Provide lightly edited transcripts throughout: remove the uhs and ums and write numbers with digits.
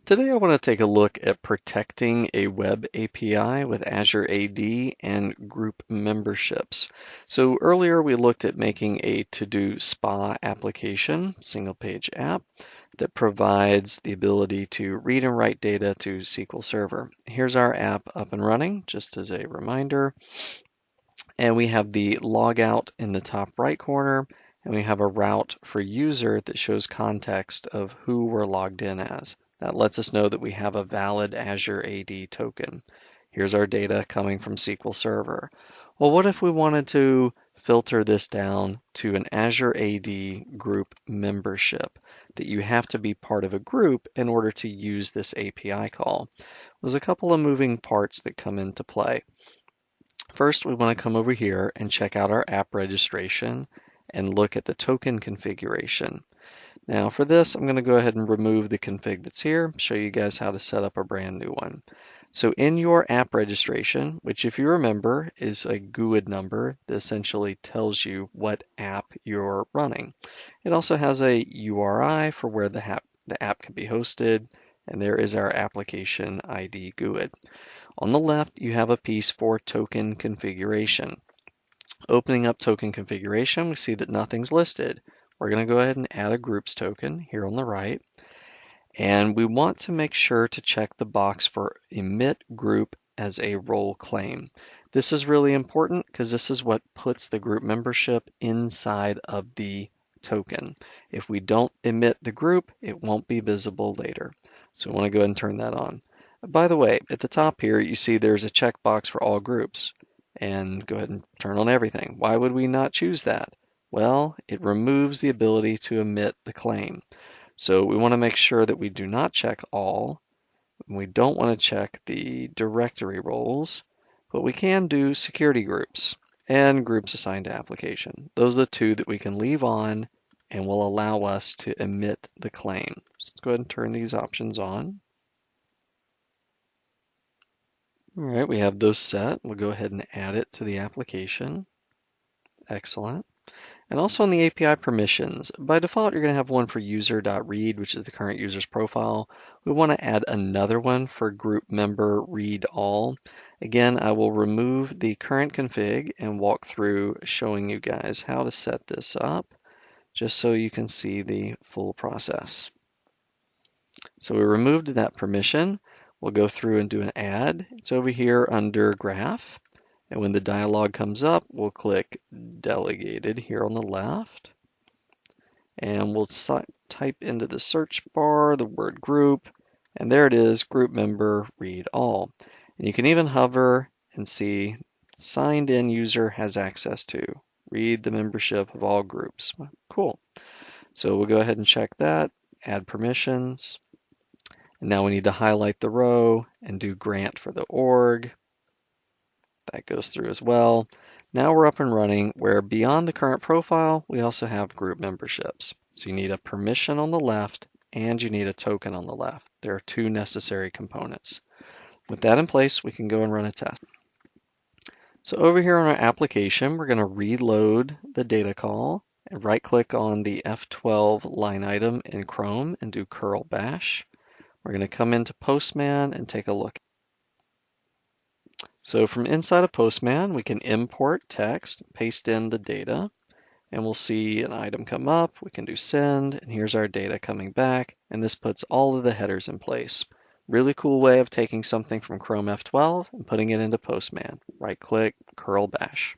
Today I want to take a look at protecting a web API with Azure AD and group memberships. So earlier we looked at making a to-do spa application, single page app, that provides the ability to read and write data to SQL Server. Here's our app up and running, just as a reminder. And we have the logout in the top right corner, and we have a route for user that shows context of who we're logged in as. That lets us know that we have a valid Azure AD token. Here's our data coming from SQL Server. Well, what if we wanted to filter this down to an Azure AD group membership, that you have to be part of a group in order to use this API call? There's a couple of moving parts that come into play. First, we want to come over here and check out our app registration and look at the token configuration. Now for this, I'm going to go ahead and remove the config that's here, show you guys how to set up a brand new one. So in your app registration, which if you remember is a GUID number that essentially tells you what app you're running. It also has a URI for where the app can be hosted, and there is our application ID GUID. On the left, you have a piece for token configuration. Opening up token configuration, we see that nothing's listed. We're going to go ahead and add a groups token here on the right. And we want to make sure to check the box for emit group as a role claim. This is really important because this is what puts the group membership inside of the token. If we don't emit the group, it won't be visible later. So we want to go ahead and turn that on. By the way, at the top here, you see there's a checkbox for all groups. And go ahead and turn on everything. Why would we not choose that? Well, it removes the ability to emit the claim. So we want to make sure that we do not check all. We don't want to check the directory roles, but we can do security groups and groups assigned to application. Those are the two that we can leave on and will allow us to emit the claim. So let's go ahead and turn these options on. All right, we have those set. We'll go ahead and add it to the application. Excellent. And also in the API permissions, by default, you're going to have one for user.read, which is the current user's profile. We want to add another one for group member read all. Again, I will remove the current config and walk through showing you guys how to set this up, just so you can see the full process. So we removed that permission. We'll go through and do an add. It's over here under graph. And when the dialog comes up, we'll click delegated here on the left. And we'll type into the search bar the word group. And there it is, group member read all. And you can even hover and see signed in user has access to. Read the membership of all groups. Cool. So we'll go ahead and check that, add permissions. And now we need to highlight the row and do grant for the org. That goes through as well. Now we're up and running where beyond the current profile, we also have group memberships. So you need a permission on the left and you need a token on the left. There are two necessary components. With that in place, we can go and run a test. So over here on our application, we're going to reload the data call and right click on the F12 line item in Chrome and do curl bash. We're going to come into Postman and take a look. So from inside of Postman, we can import text, paste in the data, and we'll see an item come up. We can do send, and here's our data coming back, and this puts all of the headers in place. Really cool way of taking something from Chrome F12 and putting it into Postman. Right click, curl bash.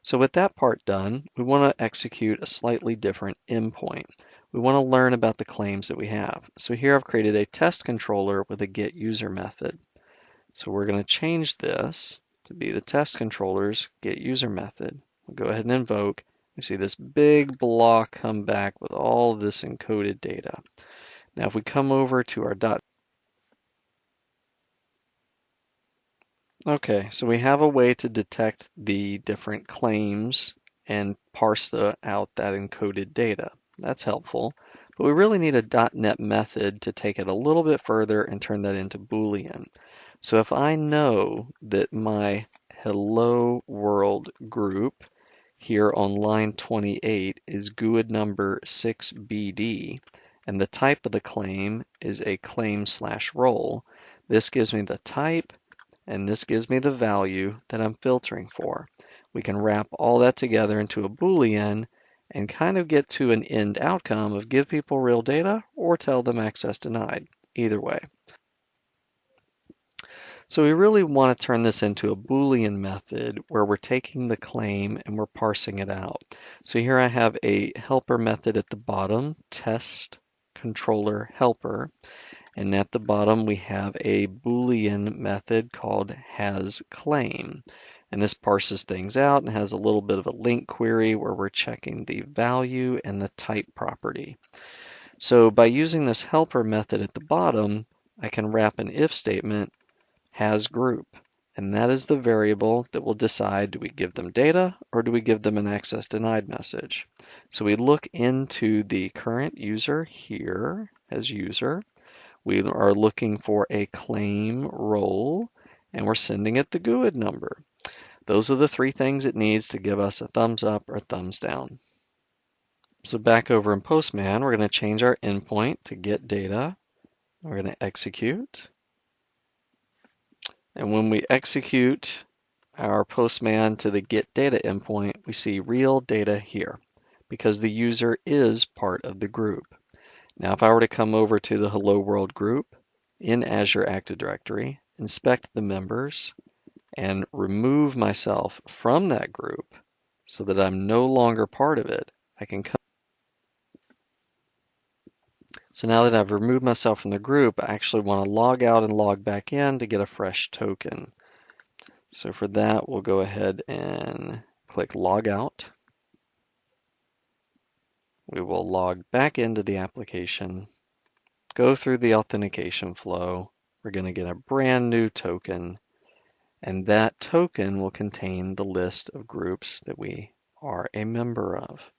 So with that part done, we want to execute a slightly different endpoint. We want to learn about the claims that we have. So here I've created a test controller with a get user method. So we're going to change this to be the test controller's get user method. We'll go ahead and invoke. We see this big block come back with all of this encoded data. Now if we come over to our dot. Okay, so we have a way to detect the different claims and parse out that encoded data. That's helpful, but we really need a .NET method to take it a little bit further and turn that into Boolean. So if I know that my hello world group here on line 28 is GUID number 6BD, And the type of the claim is a claim/role. This gives me the type, and this gives me the value that I'm filtering for. We can wrap all that together into a Boolean and kind of get to an end outcome of give people real data or tell them access denied, either way. So we really want to turn this into a Boolean method where we're taking the claim and we're parsing it out. So here I have a helper method at the bottom, test controller helper. And at the bottom, we have a Boolean method called hasClaim. And this parses things out and has a little bit of a link query where we're checking the value and the type property. So by using this helper method at the bottom, I can wrap an if statement hasGroup. And that is the variable that will decide, do we give them data or do we give them an access denied message? So we look into the current user here as user. We are looking for a claim role, and we're sending it the GUID number. Those are the three things it needs to give us a thumbs up or thumbs down. So back over in Postman, we're going to change our endpoint to get data. We're going to execute. And when we execute our Postman to the get data endpoint, we see real data here because the user is part of the group. Now, if I were to come over to the Hello World group in Azure Active Directory, inspect the members, and remove myself from that group so that I'm no longer part of it, I can come. So now that I've removed myself from the group, I actually want to log out and log back in to get a fresh token. So for that, we'll go ahead and click Log Out. We will log back into the application, go through the authentication flow. We're going to get a brand new token, and that token will contain the list of groups that we are a member of.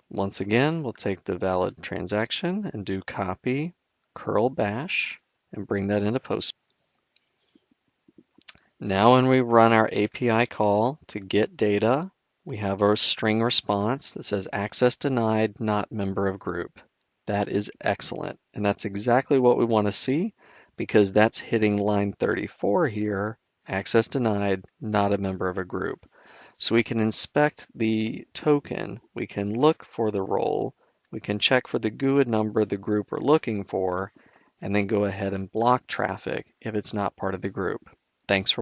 Once again, we'll take the valid transaction and do copy curl bash and bring that into Post. Now when we run our API call to get data, we have our string response that says access denied, not member of group. That is excellent. And that's exactly what we want to see because that's hitting line 34 here, access denied, not a member of a group. So we can inspect the token, we can look for the role, we can check for the GUID number of the group we're looking for, and then go ahead and block traffic if it's not part of the group. Thanks for